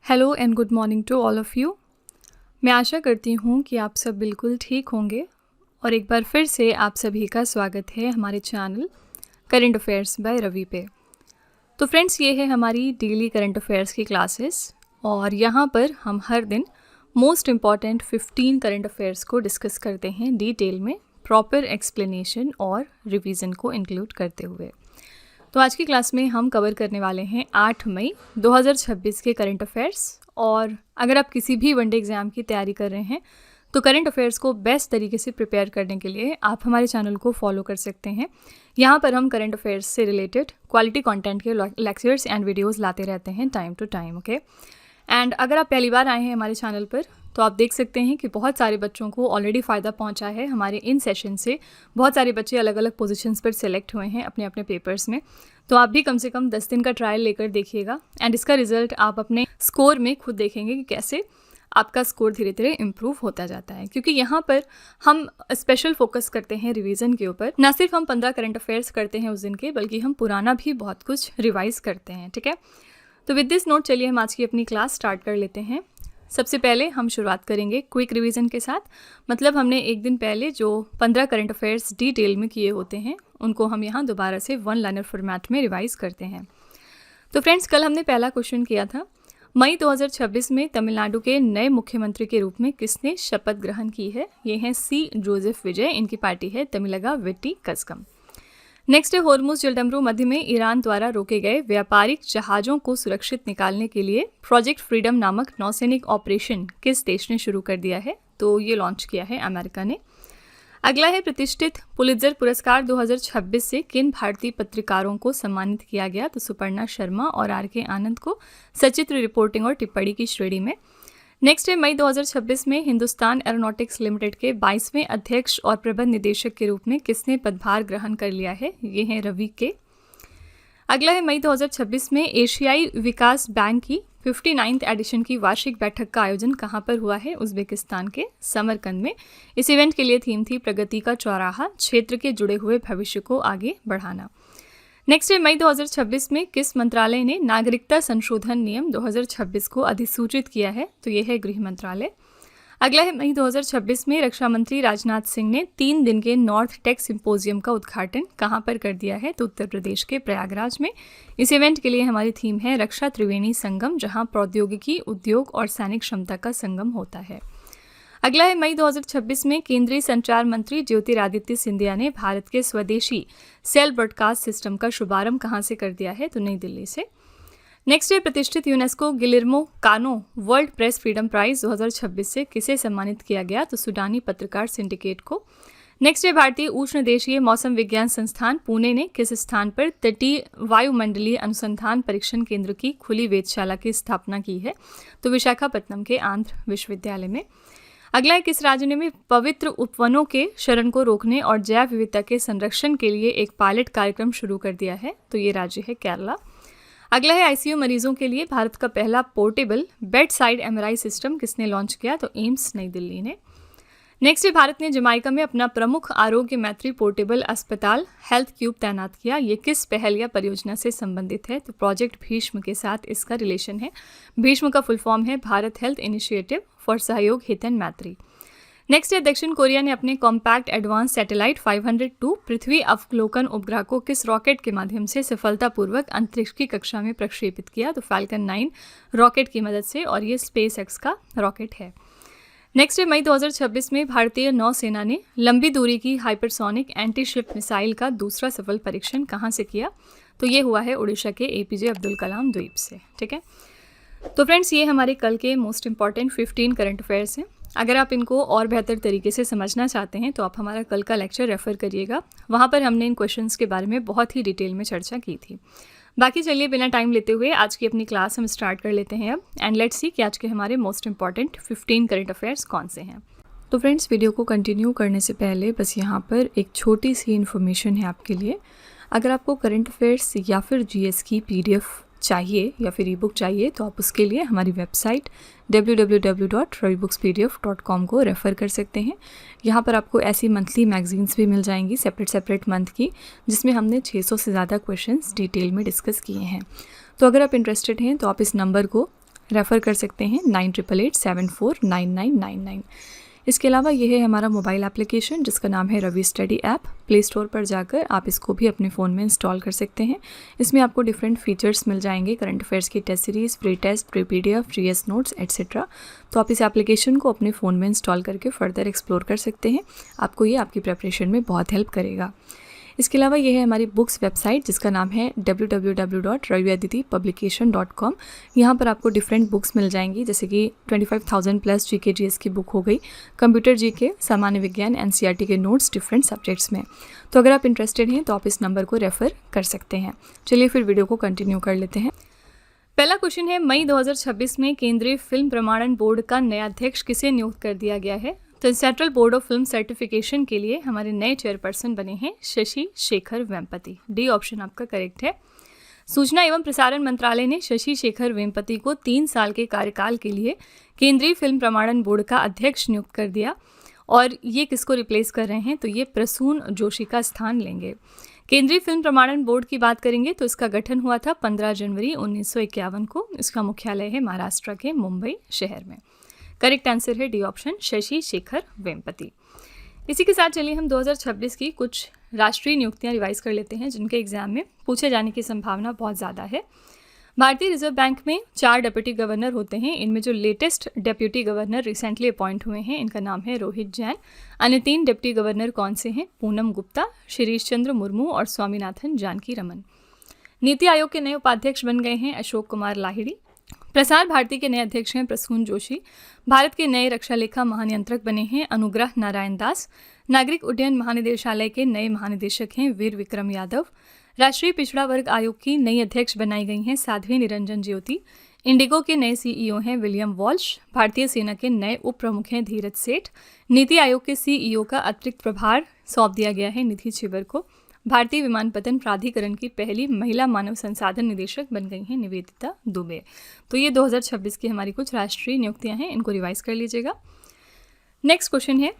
Hello and good morning to all of you. मैं आशा करती हूँ कि आप सब बिल्कुल ठीक होंगे और एक बार फिर से आप सभी का स्वागत है हमारे channel current affairs by Ravi पे। तो फ्रेंड्स, ये है हमारी डेली करंट अफेयर्स की क्लासेस और यहाँ पर हम हर दिन मोस्ट इम्पॉर्टेंट 15 करंट अफेयर्स को डिस्कस करते हैं डिटेल में, प्रॉपर एक्सप्लेनेशन और रिवीजन को इंक्लूड करते हुए। तो आज की क्लास में हम कवर करने वाले हैं 8 मई 2026 के करंट अफेयर्स। और अगर आप किसी भी वनडे एग्ज़ाम की तैयारी कर रहे हैं तो करंट अफेयर्स को बेस्ट तरीके से प्रिपेयर करने के लिए आप हमारे चैनल को फॉलो कर सकते हैं। यहाँ पर हम करंट अफेयर्स से रिलेटेड क्वालिटी कंटेंट के लेक्चर्स एंड वीडियोस लाते रहते हैं time to time. Okay, and अगर आप पहली बार आए हैं हमारे चैनल पर तो आप देख सकते हैं कि बहुत सारे बच्चों को ऑलरेडी फ़ायदा पहुंचा है हमारे इन सेशन से। बहुत सारे बच्चे अलग अलग पोजीशंस पर सिलेक्ट हुए हैं अपने अपने पेपर्स में। तो आप भी कम से कम 10 दिन का ट्रायल लेकर देखिएगा एंड इसका रिजल्ट आप अपने स्कोर में खुद देखेंगे कि कैसे आपका स्कोर धीरे धीरे इम्प्रूव होता जाता है। क्योंकि यहाँ पर हम स्पेशल फोकस करते हैं रिवीजन के ऊपर। ना सिर्फ हम 15 करंट अफेयर्स करते हैं उस दिन के, बल्कि हम पुराना भी बहुत कुछ रिवाइज करते हैं। ठीक है, तो विद दिस नोट चलिए हम आज की अपनी क्लास स्टार्ट कर लेते हैं। सबसे पहले हम शुरुआत करेंगे क्विक रिवीजन के साथ। मतलब हमने एक दिन पहले जो 15 करंट अफेयर्स डिटेल में किए होते हैं उनको हम यहाँ दोबारा से वन लाइनर फॉर्मेट में रिवाइज करते हैं। तो फ्रेंड्स, कल हमने पहला क्वेश्चन किया था, मई 2026 में तमिलनाडु के नए मुख्यमंत्री के रूप में किसने शपथ ग्रहण की है। ये हैं सी जोसेफ विजय, इनकी पार्टी है तमिलगा वेट्टी कज़गम। नेक्स्ट है होर्मुज जलडमरू मध्य में ईरान द्वारा रोके गए व्यापारिक जहाज़ों को सुरक्षित निकालने के लिए प्रोजेक्ट फ्रीडम नामक नौसैनिक ऑपरेशन किस देश ने शुरू कर दिया है। तो ये लॉन्च किया है अमेरिका ने। अगला है प्रतिष्ठित पुलित्जर पुरस्कार 2026 से किन भारतीय पत्रकारों को सम्मानित किया गया। तो सुपर्णा शर्मा और आर के आनंद को सचित्र रिपोर्टिंग और टिप्पणी की श्रेणी में। नेक्स्ट है मई 2026 में हिंदुस्तान एरोनॉटिक्स लिमिटेड के 22वें अध्यक्ष और प्रबंध निदेशक के रूप में किसने पदभार ग्रहण कर लिया है। ये हैं रवि के। अगला है मई 2026 में एशियाई विकास बैंक की 59th एडिशन की वार्षिक बैठक का आयोजन कहाँ पर हुआ है। उज्बेकिस्तान के समरकंद में। इस इवेंट के लिए थीम थी प्रगति का चौराहा, क्षेत्र के जुड़े हुए भविष्य को आगे बढ़ाना। नेक्स्ट है मई 2026 में किस मंत्रालय ने नागरिकता संशोधन नियम 2026 को अधिसूचित किया है। तो यह है गृह मंत्रालय। अगला है मई 2026 में रक्षा मंत्री राजनाथ सिंह ने 3 दिन के नॉर्थ टेक सिंपोजियम का उद्घाटन कहाँ पर कर दिया है। तो उत्तर प्रदेश के प्रयागराज में। इस इवेंट के लिए हमारी थीम है रक्षा त्रिवेणी संगम, जहाँ प्रौद्योगिकी, उद्योग और सैनिक क्षमता का संगम होता है। अगला है मई 2026 में केंद्रीय संचार मंत्री ज्योतिरादित्य सिंधिया ने भारत के स्वदेशी सेल ब्रॉडकास्ट सिस्टम का शुभारंभ कहाँ से कर दिया है। तो नई दिल्ली से। नेक्स्ट है प्रतिष्ठित यूनेस्को गिलेर्मो कानो वर्ल्ड प्रेस फ्रीडम प्राइज 2026 से किसे सम्मानित किया गया। तो सूडानी पत्रकार सिंडिकेट को। नेक्स्ट है भारतीय उष्णदेशीय मौसम विज्ञान संस्थान पुणे ने किस स्थान पर तटीय वायुमंडलीय अनुसंधान परीक्षण केंद्र की खुली वेधशाला की स्थापना की है। तो विशाखापट्टनम के आंध्र विश्वविद्यालय में। अगला है किस राज्य ने पवित्र उपवनों के शरण को रोकने और जैव विविधता के संरक्षण के लिए एक पायलट कार्यक्रम शुरू कर दिया है। तो ये राज्य है केरला। अगला है आईसीयू मरीजों के लिए भारत का पहला portable bed side MRI system किसने लॉन्च किया। तो एम्स नई दिल्ली ने। नेक्स्ट है भारत ने जमाइका में अपना प्रमुख आरोग्य मैत्री पोर्टेबल अस्पताल हेल्थ क्यूब तैनात किया। ये किस पहल या परियोजना से संबंधित है। तो प्रोजेक्ट भीष्म के साथ इसका रिलेशन है। भीष्म का फुल फॉर्म है भारत हेल्थ इनिशिएटिव फॉर सहयोग हित एंड मैत्री। नेक्स्ट है दक्षिण कोरिया ने अपने कॉम्पैक्ट एडवांस सैटेलाइट 502 पृथ्वी अवलोकन उपग्रह को किस रॉकेट के माध्यम से सफलतापूर्वक अंतरिक्ष की कक्षा में प्रक्षेपित किया। तो फैल्कन 9 रॉकेट की मदद से, और ये स्पेस एक्स का रॉकेट है। नेक्स्ट है मई 2026 में भारतीय नौसेना ने लंबी दूरी की हाइपरसोनिक एंटी शिप मिसाइल का दूसरा सफल परीक्षण कहाँ से किया। तो ये हुआ है उड़ीसा के एपीजे अब्दुल कलाम द्वीप से। ठीक है, तो फ्रेंड्स, ये हमारे कल के मोस्ट इंपॉर्टेंट 15 करंट अफेयर्स हैं। अगर आप इनको और बेहतर तरीके से समझना चाहते हैं तो आप हमारा कल का लेक्चर रेफ़र करिएगा। वहाँ पर हमने इन क्वेश्चंस के बारे में बहुत ही डिटेल में चर्चा की थी। बाकी चलिए बिना टाइम लेते हुए आज की अपनी क्लास हम स्टार्ट कर लेते हैं अब। एंड लेट्स सी कि आज के हमारे मोस्ट इंपॉर्टेंट 15 करंट अफेयर्स कौन से हैं। तो फ्रेंड्स, वीडियो को कंटिन्यू करने से पहले बस यहाँ पर एक छोटी सी इन्फॉर्मेशन है आपके लिए। अगर आपको करंट अफेयर्स या फिर जीएस की पीडीएफ चाहिए या फिर ई बुक चाहिए तो आप उसके लिए हमारी वेबसाइट www.ravibooks.pdf.com को रेफ़र कर सकते हैं। यहाँ पर आपको ऐसी मंथली मैगजीन्स भी मिल जाएंगी सेपरेट मंथ की, जिसमें हमने 600 से ज़्यादा क्वेश्चंस डिटेल में डिस्कस किए हैं। तो अगर आप इंटरेस्टेड हैं तो आप इस नंबर को रेफ़र कर सकते हैं 9887479999। इसके अलावा ये है हमारा मोबाइल एप्लीकेशन जिसका नाम है Ravi study app. Play store पर जाकर आप इसको भी अपने फ़ोन में इंस्टॉल कर सकते हैं। इसमें आपको डिफरेंट फीचर्स मिल जाएंगे, करंट अफेयर्स की test series, pre test, pre PDF, GS notes etcetera. तो आप इस एप्लीकेशन को अपने फ़ोन में इंस्टॉल करके फर्दर एक्सप्लोर कर सकते हैं। आपको ये आपकी प्रिपरेशन में बहुत हेल्प करेगा। इसके अलावा ये है हमारी बुक्स वेबसाइट जिसका नाम है www.raviaditipublication.com। यहाँ पर आपको डिफरेंट बुक्स मिल जाएंगी, जैसे कि 25,000 प्लस जीके जीएस की बुक हो गई, कंप्यूटर जीके, सामान्य विज्ञान, एनसीईआरटी के नोट्स डिफरेंट सब्जेक्ट्स में। तो अगर आप इंटरेस्टेड हैं तो आप इस नंबर को रेफ़र कर सकते हैं। चलिए फिर वीडियो को कंटिन्यू कर लेते हैं। पहला क्वेश्चन है, मई 2026 में केंद्रीय फिल्म प्रमाणन बोर्ड का नया अध्यक्ष किसे नियुक्त कर दिया गया है? तो central board of film certification के लिए हमारे नए चेयरपर्सन बने हैं शशि शेखर वेम्पति। डी ऑप्शन आपका करेक्ट है। सूचना एवं प्रसारण मंत्रालय ने शशि शेखर वेम्पति को 3 साल के कार्यकाल के लिए केंद्रीय फिल्म प्रमाणन बोर्ड का अध्यक्ष नियुक्त कर दिया। और ये किसको रिप्लेस कर रहे हैं? तो ये प्रसून जोशी का स्थान लेंगे। केंद्रीय फिल्म प्रमाणन बोर्ड की बात करेंगे तो इसका गठन हुआ था 15 जनवरी 1951 को। इसका मुख्यालय है महाराष्ट्र के मुंबई शहर में। करेक्ट आंसर है डी ऑप्शन, शशि शेखर वेम्पति। इसी के साथ चलिए हम 2026 की कुछ राष्ट्रीय नियुक्तियां रिवाइज कर लेते हैं जिनके एग्जाम में पूछे जाने की संभावना बहुत ज़्यादा है। भारतीय रिजर्व बैंक में 4 डिप्टी गवर्नर होते हैं। इनमें जो latest deputy governor recently appoint हुए हैं इनका नाम है रोहित जैन। अन्य 3 डिप्टी गवर्नर कौन से हैं? पूनम गुप्ता, शिरीष चंद्र मुर्मू और स्वामीनाथन जानकी रमन। नीति आयोग के नए उपाध्यक्ष बन गए हैं अशोक कुमार लाहिड़ी। प्रसार भारती के नए अध्यक्ष हैं प्रसून जोशी। भारत के नए रक्षा लेखा महानियंत्रक बने हैं अनुग्रह नारायण दास। नागरिक उड्डयन महानिदेशालय के नए महानिदेशक हैं वीर विक्रम यादव। राष्ट्रीय पिछड़ा वर्ग आयोग की नई अध्यक्ष बनाई गई हैं साध्वी निरंजन ज्योति। इंडिगो के नए सीईओ हैं विलियम वॉल्श। भारतीय सेना के नए उप प्रमुख हैं धीरज सेठ। नीति आयोग के सीईओ का अतिरिक्त प्रभार सौंप दिया गया है निधि छिबर को। भारतीय विमानपत्तन प्राधिकरण की पहली महिला मानव संसाधन निदेशक बन गई हैं निवेदिता दुबे। तो ये 2026 की हमारी कुछ राष्ट्रीय नियुक्तियां हैं, इनको रिवाइज कर लीजिएगा। नेक्स्ट क्वेश्चन है,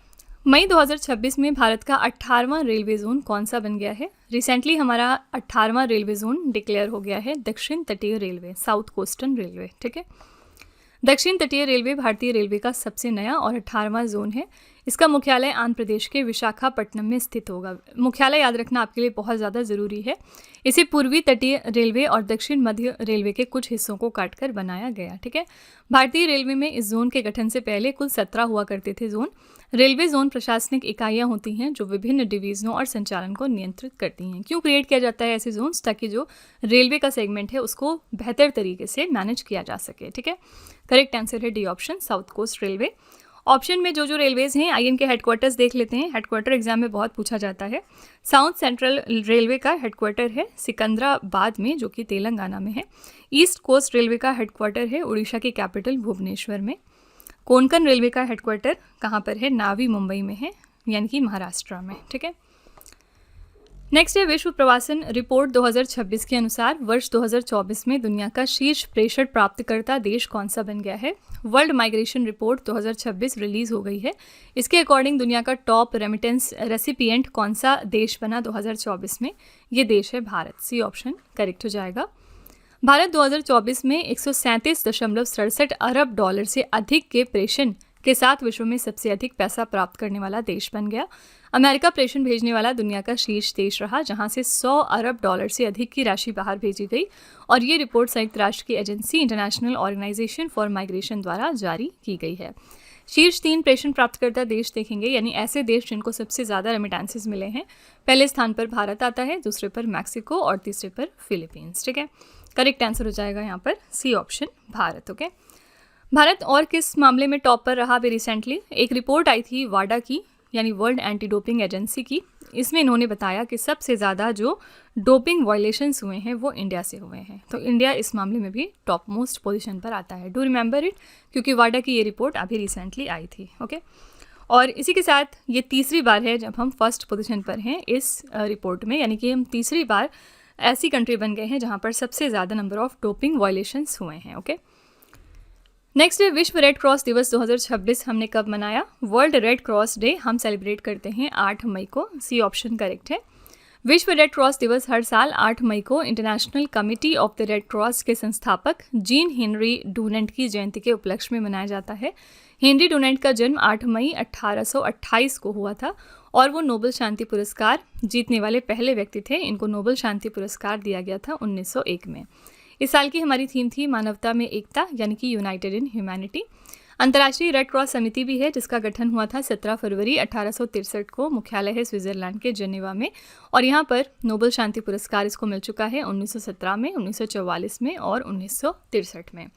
मई 2026 में भारत का 18वां रेलवे जोन कौन सा बन गया है? रिसेंटली हमारा 18वां रेलवे जोन डिक्लेयर हो गया है दक्षिण तटीय रेलवे, साउथ कोस्टर्न रेलवे। ठीक है, दक्षिण तटीय रेलवे भारतीय रेलवे का सबसे नया और 18वां जोन है। इसका मुख्यालय आंध्र प्रदेश के विशाखापट्टनम में स्थित होगा। मुख्यालय याद रखना आपके लिए बहुत ज़्यादा ज़रूरी है। इसे पूर्वी तटीय रेलवे और दक्षिण मध्य रेलवे के कुछ हिस्सों को काटकर बनाया गया। ठीक है, भारतीय रेलवे में इस जोन के गठन से पहले कुल 17 हुआ करते थे जोन। रेलवे जोन प्रशासनिक इकाइयाँ होती हैं जो विभिन्न डिवीज़नों और संचालन को नियंत्रित करती हैं। क्यों क्रिएट किया जाता है ऐसे जोन्स? ताकि जो रेलवे का सेगमेंट है उसको बेहतर तरीके से मैनेज किया जा सके। ठीक है, करेक्ट आंसर है D option, south coast railway. Option में जो रेलवेज़ हैं आइए इनके हेडक्वार्टर्स देख लेते हैं। हेडक्वार्टर एग्जाम में बहुत पूछा जाता है। साउथ सेंट्रल रेलवे का हेडक्वार्टर है सिकंदराबाद में, जो कि तेलंगाना में है। ईस्ट कोस्ट रेलवे का हेडक्वार्टर है उड़ीसा की कैपिटल भुवनेश्वर में। कोंकण रेलवे का हेडक्वार्टर कहाँ पर है? नावी मुंबई में है, यानी कि महाराष्ट्र में। ठीक है, नेक्स्ट है विश्व प्रवासन रिपोर्ट 2026 के अनुसार वर्ष 2024 में दुनिया का शीर्ष प्रेषण प्राप्तकर्ता देश कौन सा बन गया है? वर्ल्ड माइग्रेशन रिपोर्ट 2026 रिलीज हो गई है। इसके अकॉर्डिंग दुनिया का टॉप रेमिटेंस रेसिपिएंट कौन सा देश बना 2024 में? ये देश है भारत। सी ऑप्शन करेक्ट हो जाएगा। भारत 2024 में 137.67 अरब डॉलर से अधिक के प्रेषण के साथ विश्व में सबसे अधिक पैसा प्राप्त करने वाला देश बन गया। अमेरिका प्रेषण भेजने वाला दुनिया का शीर्ष देश रहा, जहां से 100 अरब डॉलर से अधिक की राशि बाहर भेजी गई। और ये रिपोर्ट संयुक्त राष्ट्र की agency International Organization for Migration द्वारा जारी की गई है। शीर्ष 3 प्रेषण प्राप्तकर्ता देश देखेंगे, यानी ऐसे देश जिनको सबसे ज़्यादा रेमिटेंसेस मिले हैं। पहले स्थान पर भारत आता है, दूसरे पर मैक्सिको और तीसरे पर फिलीपींस। ठीक है, करेक्ट आंसर हो जाएगा यहाँ पर C option, Bharat. Okay, Bharat और किस मामले में टॉप पर रहा? अभी रिसेंटली एक रिपोर्ट आई थी वाडा की, यानी वर्ल्ड एंटी डोपिंग एजेंसी की। इसमें इन्होंने बताया कि सबसे ज़्यादा जो डोपिंग वायलेशंस हुए हैं वो इंडिया से हुए हैं। तो इंडिया इस मामले में भी टॉप मोस्ट पोजीशन पर आता है। डू रिमेंबर इट, क्योंकि वाडा की ये रिपोर्ट अभी रिसेंटली आई थी। ओके, और इसी के साथ ये तीसरी बार है जब हम फर्स्ट पोजीशन पर हैं इस रिपोर्ट में, यानी कि हम तीसरी बार ऐसी कंट्री बन गए हैं जहाँ पर सबसे ज़्यादा नंबर ऑफ डोपिंग वायलेशंस हुए हैं। ओके, नेक्स्ट है विश्व रेड क्रॉस दिवस 2026 हमने कब मनाया? वर्ल्ड रेड क्रॉस डे हम सेलिब्रेट करते हैं 8 मई को। सी ऑप्शन करेक्ट है। विश्व रेड क्रॉस दिवस हर साल 8 मई को international committee of the red cross के संस्थापक जीन हेनरी डूनेंट की जयंती के उपलक्ष्य में मनाया जाता है। हेनरी डूनेंट का जन्म 8 मई 1828 को हुआ था और वो नोबेल शांति पुरस्कार जीतने वाले पहले व्यक्ति थे। इनको नोबेल शांति पुरस्कार दिया गया था 1901 में। इस साल की हमारी थीम थी मानवता में एकता, यानी कि यूनाइटेड इन ह्यूमैनिटी। अंतर्राष्ट्रीय रेड क्रॉस समिति भी है जिसका गठन हुआ था 17 फरवरी 1863 को। मुख्यालय है स्विट्जरलैंड के जेनेवा में और यहाँ पर नोबेल शांति पुरस्कार इसको मिल चुका है 1917 में, 1944 में और 1963 में।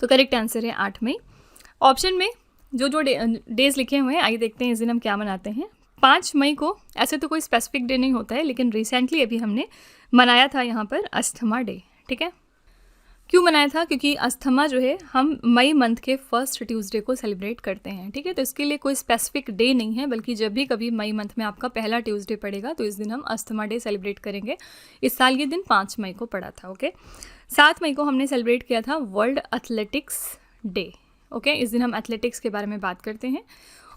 तो करेक्ट आंसर है 8 मई। ऑप्शन में जो डेज लिखे हुए हैं, आइए देखते हैं इस दिन हम क्या मनाते हैं। 5 मई को ऐसे तो कोई स्पेसिफिक डे नहीं होता है, लेकिन रिसेंटली अभी हमने मनाया था यहाँ पर अस्थमा डे। ठीक है, क्यों मनाया था? क्योंकि अस्थमा जो है हम मई मंथ के फर्स्ट ट्यूसडे को सेलिब्रेट करते हैं। ठीक है, तो इसके लिए कोई स्पेसिफिक डे नहीं है, बल्कि जब भी कभी मई मंथ में आपका पहला ट्यूसडे पड़ेगा तो इस दिन हम अस्थमा डे सेलिब्रेट करेंगे। इस साल ये दिन 5 मई को पड़ा था। ओके, 7 मई को हमने सेलिब्रेट किया था वर्ल्ड एथलेटिक्स डे। ओके, इस दिन हम एथलेटिक्स के बारे में बात करते हैं।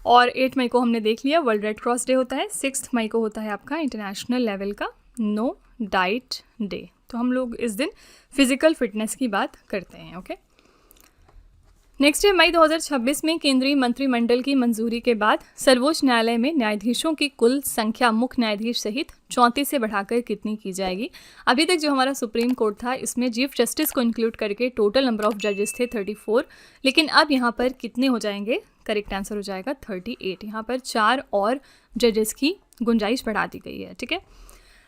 और 8 मई को हमने देख लिया वर्ल्ड रेड क्रॉस डे होता है। 6 मई को होता है आपका इंटरनेशनल लेवल का नो डाइट डे। तो हम लोग इस दिन फिजिकल फिटनेस की बात करते हैं। ओके, नेक्स्ट है मई 2026 में केंद्रीय मंत्रिमंडल की मंजूरी के बाद सर्वोच्च न्यायालय में न्यायाधीशों की कुल संख्या मुख्य न्यायाधीश सहित 34 से बढ़ाकर कितनी की जाएगी? अभी तक जो हमारा सुप्रीम कोर्ट था इसमें चीफ जस्टिस को इंक्लूड करके टोटल नंबर ऑफ जजेस थे 34, लेकिन अब यहाँ पर कितने हो जाएंगे? करेक्ट आंसर हो जाएगा 38। यहाँ पर 4 और जजेस की गुंजाइश बढ़ा दी गई है। ठीक है,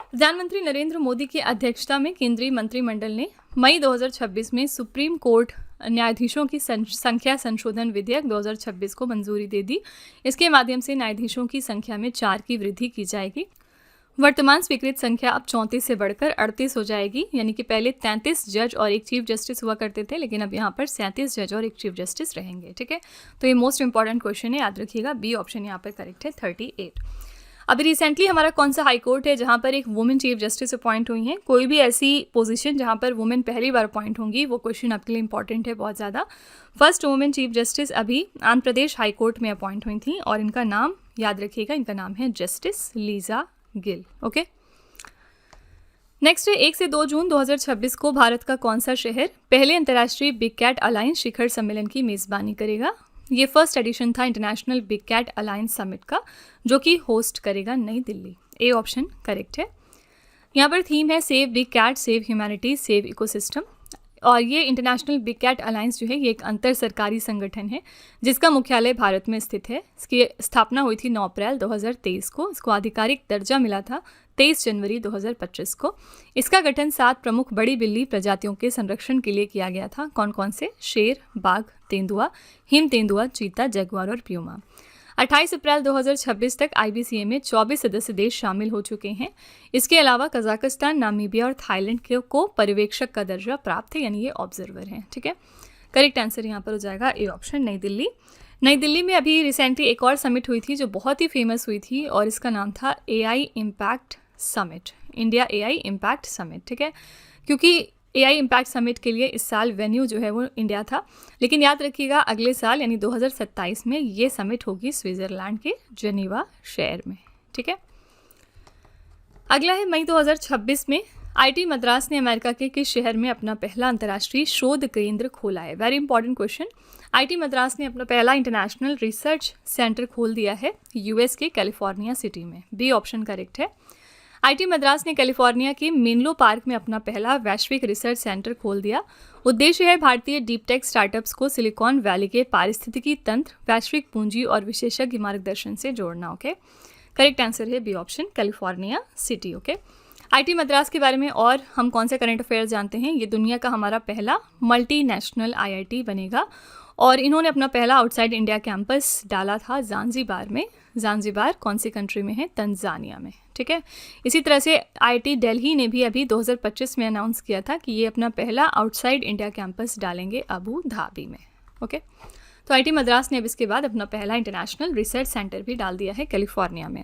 प्रधानमंत्री नरेंद्र मोदी की अध्यक्षता में केंद्रीय मंत्रिमंडल ने मई 2026 में सुप्रीम कोर्ट न्यायाधीशों की संख्या संशोधन विधेयक 2026 को मंजूरी दे दी। इसके माध्यम से न्यायाधीशों की संख्या में 4 की वृद्धि की जाएगी। वर्तमान स्वीकृत संख्या अब 34 से बढ़कर 38 हो जाएगी, यानी कि पहले 33 जज और एक चीफ जस्टिस हुआ करते थे, लेकिन अब यहाँ पर 37 जज और एक चीफ जस्टिस रहेंगे। ठीक है, तो ये मोस्ट इंपॉर्टेंट क्वेश्चन है, याद रखिएगा। बी ऑप्शन यहाँ पर करेक्ट है 38। अभी रिसेंटली हमारा कौन सा हाई कोर्ट है जहाँ पर एक वुमेन चीफ जस्टिस अपॉइंट हुई हैं? कोई भी ऐसी पोजीशन जहाँ पर वुमेन पहली बार अपॉइंट होंगी, वो क्वेश्चन आपके लिए इंपॉर्टेंट है बहुत ज़्यादा। फर्स्ट वुमेन चीफ जस्टिस अभी आंध्र प्रदेश हाई कोर्ट में अपॉइंट हुई थी और इनका नाम याद रखिएगा, इनका नाम है justice Lisa Gill. Okay, next है 1 से 2 जून 2026 को भारत का कौन सा शहर पहले अंतर्राष्ट्रीय बिग कैट अलायंस शिखर सम्मेलन की मेज़बानी करेगा? ये फर्स्ट एडिशन था International Big Cat Alliance summit का, जो कि होस्ट करेगा नई दिल्ली। ए ऑप्शन करेक्ट है। यहाँ पर थीम है save big cat, save humanity, save ecosystem. और ये इंटरनेशनल बिग कैट अलायंस जो है ये एक अंतर सरकारी संगठन है जिसका मुख्यालय भारत में स्थित है। इसकी स्थापना हुई थी 9 अप्रैल 2023 को। इसको आधिकारिक दर्जा मिला था 23 जनवरी 2025 को। इसका गठन 7 प्रमुख बड़ी बिल्ली प्रजातियों के संरक्षण के लिए किया गया था। कौन कौन से? शेर, बाघ, तेंदुआ, हिम तेंदुआ, चीता, जगुआर और प्यूमा। 28 अप्रैल 2026 तक IBCA में 24 सदस्य देश शामिल हो चुके हैं। इसके अलावा कजाकिस्तान, नामीबिया और थाईलैंड को पर्यवेक्षक का दर्जा प्राप्त है, यानी ये ऑब्जर्वर हैं। ठीक है, करेक्ट आंसर यहाँ पर हो जाएगा ए ऑप्शन नई दिल्ली। नई दिल्ली में अभी रिसेंटली एक और समिट हुई थी जो बहुत ही फेमस हुई थी और इसका नाम था AI impact summit, India AI impact summit. ठीक है, क्योंकि AI इम्पैक्ट समिट के लिए इस साल वेन्यू जो है वो इंडिया था, लेकिन याद रखिएगा अगले साल यानी 2027 में ये समिट होगी स्विट्जरलैंड के जेनेवा शहर में। ठीक है, अगला है मई 2026 में IIT मद्रास ने अमेरिका के किस शहर में अपना पहला अंतर्राष्ट्रीय शोध केंद्र खोला है? Very important question. IIT Madras ने अपना पहला इंटरनेशनल रिसर्च सेंटर खोल दिया है US के कैलिफोर्निया सिटी में। बी ऑप्शन करेक्ट है। IIT मद्रास ने कैलिफोर्निया के मेनलो पार्क में अपना पहला वैश्विक रिसर्च सेंटर खोल दिया। उद्देश्य है भारतीय डीप टेक स्टार्टअप्स को सिलिकॉन वैली के पारिस्थितिकी तंत्र, वैश्विक पूंजी और विशेषज्ञ मार्गदर्शन से जोड़ना। ओके, करेक्ट आंसर है B option California city. Okay, IIT Madras के बारे में और हम कौन से करंट अफेयर्स जानते हैं? ये दुनिया का हमारा पहला मल्टीनेशनल IIT बनेगा और इन्होंने अपना पहला आउटसाइड इंडिया कैंपस डाला था ज़ांज़ीबार में। ज़ांज़ीबार कौन सी कंट्री में है? तंजानिया में। ठीक है, इसी तरह से IIT दिल्ली ने भी अभी 2025 में अनाउंस किया था कि ये अपना पहला आउटसाइड इंडिया कैंपस डालेंगे अबू धाबी में। ओके, तो IIT मद्रास ने अब इसके बाद अपना पहला इंटरनेशनल रिसर्च सेंटर भी डाल दिया है कैलिफोर्निया में।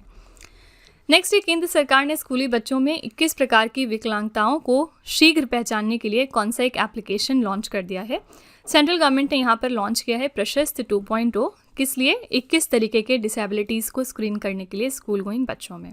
नेक्स्ट, केंद्र सरकार ने स्कूली बच्चों में 21 प्रकार की विकलांगताओं को शीघ्र पहचानने के लिए कौन सा एक एप्लीकेशन लॉन्च कर दिया है? सेंट्रल गवर्नमेंट ने यहाँ पर लॉन्च किया है प्रशस्त 2.0। किस लिए? 21 तरीके के डिसेबिलिटीज़ को स्क्रीन करने के लिए स्कूल गोइंग बच्चों में।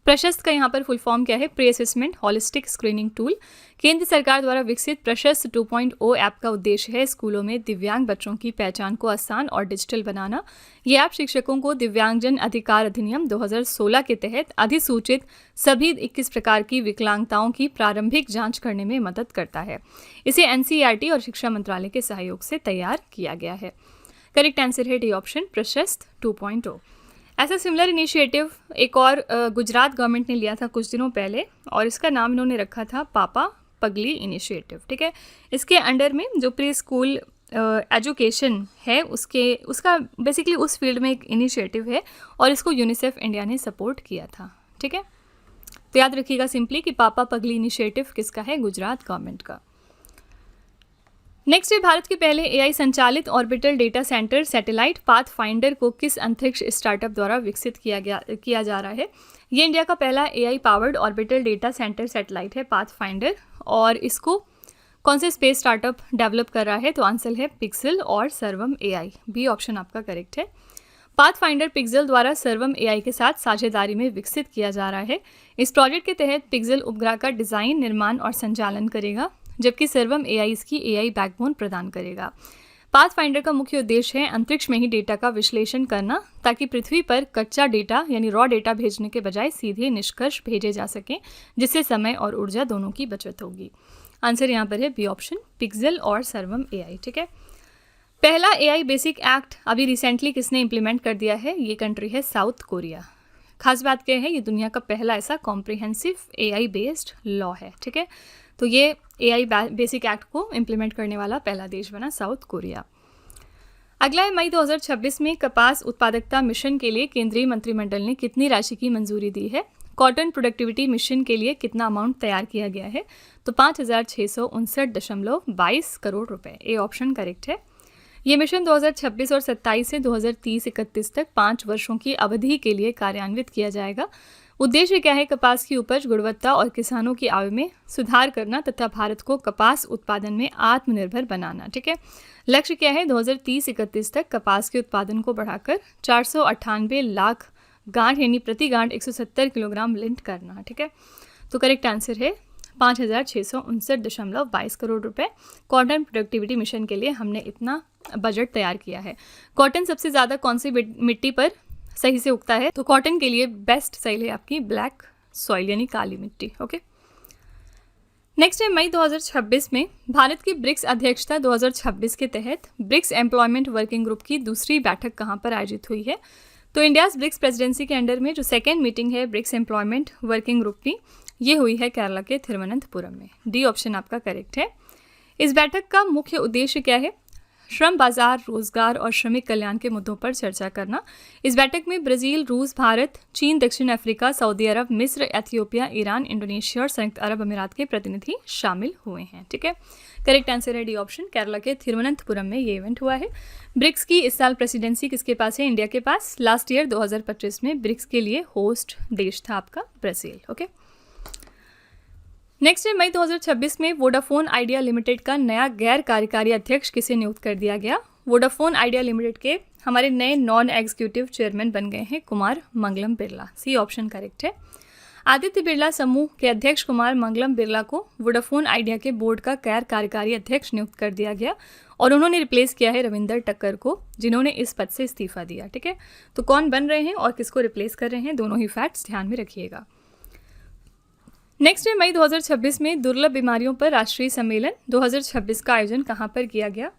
प्रशस्त का यहाँ पर फुल फॉर्म क्या है? Pre assessment holistic screening tool. केंद्र सरकार द्वारा विकसित प्रशस्त 2.0 ऐप का उद्देश्य है स्कूलों में दिव्यांग बच्चों की पहचान को आसान और डिजिटल बनाना। ये ऐप शिक्षकों को दिव्यांगजन अधिकार अधिनियम 2016 के तहत अधिसूचित सभी 21 प्रकार की विकलांगताओं की प्रारंभिक जांच करने में मदद करता है। इसे NCERT और शिक्षा मंत्रालय के सहयोग से तैयार किया गया है। करेक्ट आंसर है डी ऑप्शन, प्रशस्त 2.0। ऐसा सिमिलर इनिशिएटिव एक और गुजरात गवर्नमेंट ने लिया था कुछ दिनों पहले, और इसका नाम इन्होंने रखा था पापा पगली इनिशिएटिव। ठीक है, इसके अंडर में जो प्री स्कूल एजुकेशन है उसका बेसिकली उस फील्ड में एक इनिशिएटिव है, और इसको यूनिसेफ इंडिया ने सपोर्ट किया था। ठीक है, तो याद रखिएगा सिंपली कि पापा पगली इनिशिएटिव किसका है? गुजरात गवर्नमेंट का। नेक्स्ट है, भारत के पहले AI संचालित orbital data centre satellite path finder को किस अंतरिक्ष स्टार्टअप द्वारा विकसित किया जा रहा है? ये इंडिया का पहला AI powered orbital data centre satellite है पाथ फाइंडर, और इसको कौन से स्पेस स्टार्टअप डेवलप कर रहा है? तो आंसर है पिक्सल और सर्वम AI। बी ऑप्शन आपका करेक्ट है। पाथ फाइंडर पिक्सल द्वारा सर्वम AI के साथ साझेदारी में विकसित किया जा रहा है। इस प्रोजेक्ट के तहत पिक्सल उपग्रह का डिज़ाइन, निर्माण और संचालन करेगा, जबकि सर्वम AI इसकी AI बैकबोन प्रदान करेगा। पाथ फाइंडर का मुख्य उद्देश्य है अंतरिक्ष में ही डेटा का विश्लेषण करना, ताकि पृथ्वी पर कच्चा डेटा यानी रॉ डेटा भेजने के बजाय सीधे निष्कर्ष भेजे जा सकें, जिससे समय और ऊर्जा दोनों की बचत होगी। आंसर यहाँ पर है बी ऑप्शन, पिक्सल और सर्वम AI। ठीक है, पहला AI बेसिक एक्ट अभी रिसेंटली किसने इंप्लीमेंट कर दिया है? ये कंट्री है साउथ कोरिया। खास बात क्या है? ये दुनिया का पहला ऐसा कॉम्प्रिहेंसिव AI बेस्ड लॉ है। ठीक है, तो ये AI बेसिक एक्ट को इम्प्लीमेंट करने वाला पहला देश बना साउथ कोरिया। अगला है, मई 2026 में कपास उत्पादकता मिशन के लिए केंद्रीय मंत्रिमंडल ने कितनी राशि की मंजूरी दी है? कॉटन प्रोडक्टिविटी मिशन के लिए कितना अमाउंट तैयार किया गया है? तो 5,659.22 करोड़ रुपए। ए ऑप्शन करेक्ट है। ये मिशन 2026 और 27 से 2030-31 तक 5 वर्षों की अवधि के लिए कार्यान्वित किया जाएगा। उद्देश्य क्या है? कपास की उपज गुणवत्ता और किसानों की आय में सुधार करना तथा भारत को कपास उत्पादन में आत्मनिर्भर बनाना। ठीक है, लक्ष्य क्या है? 2030-31 तक कपास के उत्पादन को बढ़ाकर 498 लाख गांठ यानी प्रति गांठ 170 किलोग्राम लिंट करना। ठीक है, तो करेक्ट आंसर है 5,659.22 करोड़ रुपए। कॉटन प्रोडक्टिविटी मिशन के लिए हमने इतना बजट तैयार किया है। कॉटन सबसे ज़्यादा कौन सी मिट्टी पर सही से उगता है? तो कॉटन के लिए बेस्ट सॉइल है आपकी ब्लैक सॉइल यानी काली मिट्टी। ओके, नेक्स्ट है, मई 2026 में भारत की ब्रिक्स अध्यक्षता 2026 के तहत ब्रिक्स एम्प्लॉयमेंट वर्किंग ग्रुप की दूसरी बैठक कहाँ पर आयोजित हुई है? तो इंडियाज़ ब्रिक्स प्रेसिडेंसी के अंडर में जो सेकेंड मीटिंग है ब्रिक्स एम्प्लॉयमेंट वर्किंग ग्रुप की, ये हुई है केरला के थिरुवनंतपुरम में। डी ऑप्शन आपका करेक्ट है। इस बैठक का मुख्य उद्देश्य क्या है? श्रम बाजार, रोजगार और श्रमिक कल्याण के मुद्दों पर चर्चा करना। इस बैठक में ब्राज़ील, रूस, भारत, चीन, दक्षिण अफ्रीका, सऊदी अरब, मिस्र, एथियोपिया, ईरान, इंडोनेशिया और संयुक्त अरब अमीरात के प्रतिनिधि शामिल हुए हैं। ठीक है, करेक्ट आंसर है डी ऑप्शन, केरला के थिरुवनंतपुरम में ये इवेंट हुआ है। ब्रिक्स की इस साल प्रेसिडेंसी किसके पास है? इंडिया के पास। लास्ट ईयर 2025 में ब्रिक्स के लिए होस्ट देश था आपका ब्राज़ील। ओके, नेक्स्ट है, मई 2026 में वोडाफोन आइडिया लिमिटेड का नया गैर कार्यकारी अध्यक्ष किसे नियुक्त कर दिया गया? वोडाफोन आइडिया लिमिटेड के हमारे नए नॉन एग्जीक्यूटिव चेयरमैन बन गए हैं Kumar Mangalam Birla. C option correct है। आदित्य बिरला समूह के अध्यक्ष कुमार मंगलम बिरला को वोडाफोन आइडिया के बोर्ड का गैर कार्यकारी अध्यक्ष नियुक्त कर दिया गया, और उन्होंने रिप्लेस किया है रविंदर टक्कर को, जिन्होंने इस पद से इस्तीफा दिया। ठीक है, तो कौन बन रहे हैं और किसको रिप्लेस कर रहे हैं, दोनों ही फैक्ट्स ध्यान में रखिएगा। नेक्स्ट है, मई 2026 में दुर्लभ बीमारियों पर राष्ट्रीय सम्मेलन 2026 का आयोजन कहाँ पर किया गया?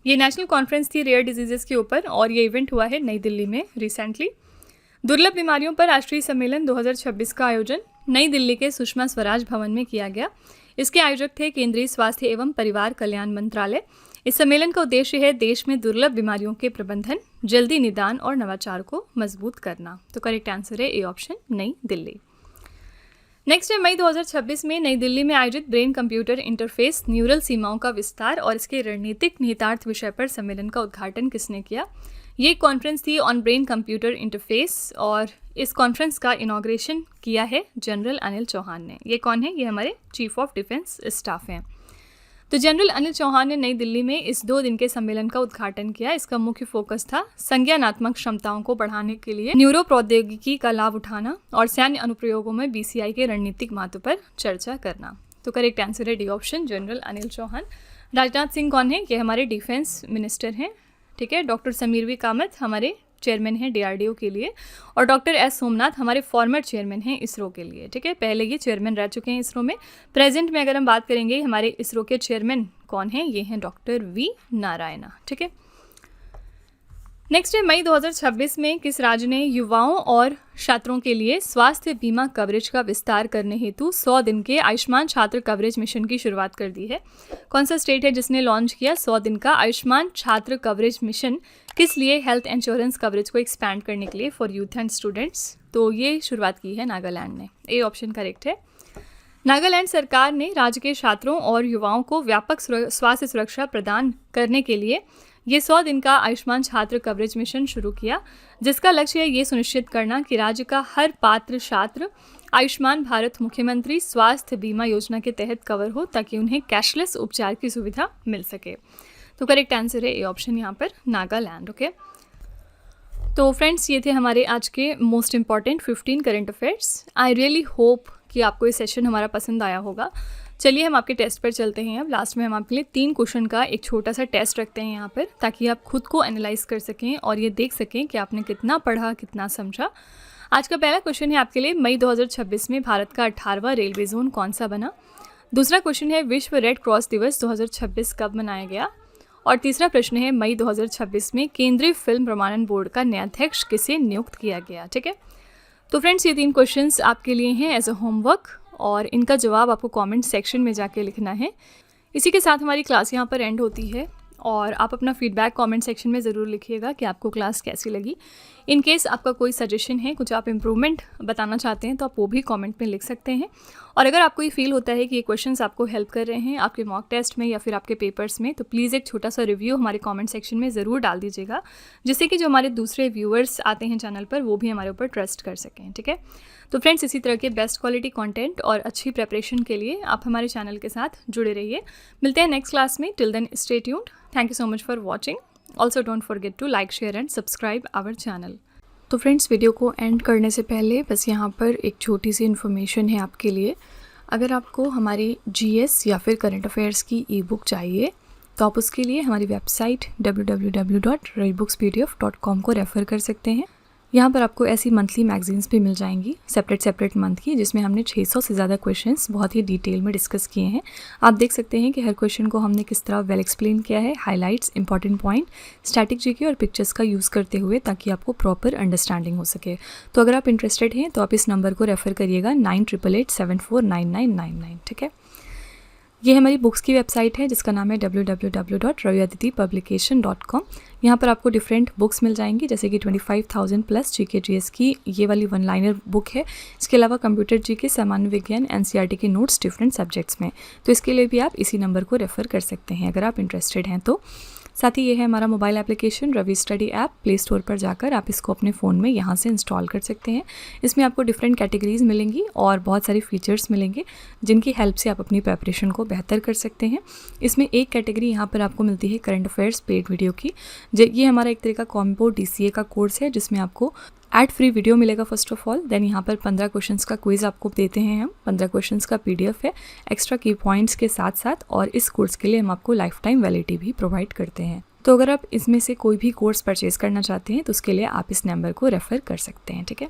ये नेशनल कॉन्फ्रेंस थी रेयर डिजीजेस के ऊपर, और ये इवेंट हुआ है नई दिल्ली में रिसेंटली। दुर्लभ बीमारियों पर राष्ट्रीय सम्मेलन 2026 का आयोजन नई दिल्ली के सुषमा स्वराज भवन में किया गया। इसके आयोजक थे केंद्रीय स्वास्थ्य एवं परिवार कल्याण मंत्रालय। इस सम्मेलन का उद्देश्य है देश में दुर्लभ बीमारियों के प्रबंधन, जल्दी निदान और नवाचार को मजबूत करना। तो करेक्ट आंसर है ए ऑप्शन, नई दिल्ली। नेक्स्ट है, मई 2026 में नई दिल्ली में आयोजित ब्रेन कंप्यूटर इंटरफेस न्यूरल सीमाओं का विस्तार और इसके रणनीतिक निहितार्थ विषय पर सम्मेलन का उद्घाटन किसने किया? ये कॉन्फ्रेंस थी ऑन ब्रेन कंप्यूटर इंटरफेस, और इस कॉन्फ्रेंस का इनॉग्रेशन किया है जनरल अनिल चौहान ने। ये कौन है? ये हमारे चीफ ऑफ डिफेंस स्टाफ हैं। तो जनरल अनिल चौहान ने नई दिल्ली में इस 2 दिन के सम्मेलन का उद्घाटन किया। इसका मुख्य फोकस था संज्ञानात्मक क्षमताओं को बढ़ाने के लिए न्यूरो प्रौद्योगिकी का लाभ उठाना और सैन्य अनुप्रयोगों में BCI के रणनीतिक महत्व पर चर्चा करना। तो करेक्ट आंसर है D option, general Anil Chauhan. Rajnath Singh कौन है? ये हमारे डिफेंस मिनिस्टर हैं, ठीक है। डॉक्टर समीर वी कामत हमारे चेयरमैन हैं DRDO के लिए, और डॉक्टर S सोमनाथ हमारे फॉर्मर चेयरमैन हैं इसरो के लिए, ठीक है। पहले ये चेयरमैन रह चुके हैं इसरो में। प्रेजेंट में अगर हम बात करेंगे हमारे इसरो के चेयरमैन कौन हैं, ये हैं डॉक्टर V नारायणा, ठीक है। नेक्स्ट है मई 2026 में किस राज्य ने युवाओं और छात्रों के लिए स्वास्थ्य बीमा कवरेज का विस्तार करने हेतु 100 दिन के आयुष्मान छात्र कवरेज मिशन की शुरुआत कर दी है? कौन सा स्टेट है जिसने लॉन्च किया 100 दिन का आयुष्मान छात्र कवरेज मिशन? किस लिए? हेल्थ इंश्योरेंस कवरेज को एक्सपैंड करने के लिए फॉर यूथ एंड स्टूडेंट्स। तो ये शुरुआत की है नागालैंड ने। ए ऑप्शन करेक्ट है। नागालैंड सरकार ने राज्य के छात्रों और युवाओं को व्यापक स्वास्थ्य सुरक्षा प्रदान करने के लिए ये 100 दिन का आयुष्मान छात्र कवरेज मिशन शुरू किया, जिसका लक्ष्य है ये सुनिश्चित करना कि राज्य का हर पात्र छात्र आयुष्मान भारत मुख्यमंत्री स्वास्थ्य बीमा योजना के तहत कवर हो, ताकि उन्हें कैशलेस उपचार की सुविधा मिल सके। तो करेक्ट आंसर है ए ऑप्शन, यहाँ पर नागालैंड, ओके। तो फ्रेंड्स, ये थे हमारे आज के most important 15 current affairs. I really hope कि आपको ये सेशन हमारा पसंद आया होगा। चलिए हम आपके टेस्ट पर चलते हैं। अब लास्ट में हम आपके लिए 3 क्वेश्चन का एक छोटा सा टेस्ट रखते हैं यहाँ पर, ताकि आप खुद को एनालाइज कर सकें और ये देख सकें कि आपने कितना पढ़ा, कितना समझा। आज का पहला क्वेश्चन है आपके लिए, मई 2026 में भारत का 18वां रेलवे जोन कौन सा बना? दूसरा क्वेश्चन है, विश्व रेड क्रॉस दिवस 2026 कब मनाया गया? और तीसरा प्रश्न है, मई 2026 में केंद्रीय फिल्म प्रमाणन बोर्ड का नया अध्यक्ष किसे नियुक्त किया गया? ठीक है, तो फ्रेंड्स ये 3 क्वेश्चंस आपके लिए हैं एज अ होमवर्क, और इनका जवाब आपको कमेंट सेक्शन में जाके लिखना है। इसी के साथ हमारी क्लास यहाँ पर एंड होती है, और आप अपना फीडबैक कमेंट सेक्शन में ज़रूर लिखिएगा कि आपको क्लास कैसी लगी। इन केस आपका कोई सजेशन है, कुछ आप इम्प्रूवमेंट बताना चाहते हैं, तो आप वो भी कमेंट में लिख सकते हैं। और अगर आपको ये फील होता है कि ये क्वेश्चंस आपको हेल्प कर रहे हैं आपके मॉक टेस्ट में या फिर आपके पेपर्स में, तो प्लीज़ एक छोटा सा रिव्यू हमारे कमेंट सेक्शन में ज़रूर डाल दीजिएगा, जिससे कि जो हमारे दूसरे व्यूअर्स आते हैं चैनल पर, वो भी हमारे ऊपर ट्रस्ट कर सकें। ठीक है, तो फ्रेंड्स इसी तरह के बेस्ट क्वालिटी कंटेंट और अच्छी प्रिपरेशन के लिए आप हमारे चैनल के साथ जुड़े रहिए। मिलते हैं नेक्स्ट क्लास में। Till then stay tuned. Thank you so much for watching. Also don't forget to like, share and subscribe our channel. तो फ्रेंड्स वीडियो को एंड करने से पहले बस यहाँ पर एक छोटी सी इन्फॉर्मेशन है आपके लिए। अगर आपको हमारी GS या फिर करंट अफेयर्स की ई बुक चाहिए, तो आप उसके लिए हमारी वेबसाइट www.redbookspdf.com को रेफ़र कर सकते हैं। यहाँ पर आपको ऐसी मंथली मैगजीन्स भी मिल जाएंगी सेपरेट मंथ की, जिसमें हमने 600 से ज़्यादा क्वेश्चंस बहुत ही डिटेल में डिस्कस किए हैं। आप देख सकते हैं कि हर क्वेश्चन को हमने किस तरह वेल एक्सप्लेन किया है, highlights, important point, static GK और पिक्चर्स का यूज़ करते हुए, ताकि आपको प्रॉपर अंडरस्टैंडिंग हो सके। तो अगर आप इंटरेस्टेड हैं तो आप इस नंबर को रेफ़र करिएगा 9888749999। ठीक है, ये हमारी बुक्स की वेबसाइट है जिसका नाम है www.raviaditipublication.com। यहाँ पर आपको डिफरेंट बुक्स मिल जाएंगी, जैसे कि 25,000 प्लस GK GS की ये वाली 1 लाइनर बुक है। इसके अलावा कंप्यूटर GK, सामान्य विज्ञान, NCERT के नोट्स डिफरेंट सब्जेक्ट्स में। तो इसके लिए भी आप इसी नंबर को रेफ़र कर सकते हैं अगर आप इंटरेस्टेड हैं तो। साथ ही ये है हमारा mobile application Ravi study app. Play store पर जाकर आप इसको अपने फ़ोन में यहाँ से इंस्टॉल कर सकते हैं। इसमें आपको डिफरेंट कैटेगरीज मिलेंगी और बहुत सारे फीचर्स मिलेंगे, जिनकी हेल्प से आप अपनी प्रिपरेशन को बेहतर कर सकते हैं। इसमें एक कैटेगरी यहाँ पर आपको मिलती है करंट अफेयर्स पेड वीडियो की। ये हमारा एक तरह का कॉम्बो DCA का कोर्स है, जिसमें आपको एड फ्री वीडियो मिलेगा फर्स्ट ऑफ ऑल। देन यहाँ पर 15 क्वेश्चंस का क्विज आपको देते हैं हम। 15 क्वेश्चंस का PDF है एक्स्ट्रा की पॉइंट्स के साथ साथ, और इस कोर्स के लिए हम आपको लाइफ टाइम वैलिडिटी भी प्रोवाइड करते हैं। तो अगर आप इसमें से कोई भी कोर्स परचेज करना चाहते हैं तो उसके लिए आप इस नंबर को रेफ़र कर सकते हैं। ठीक है।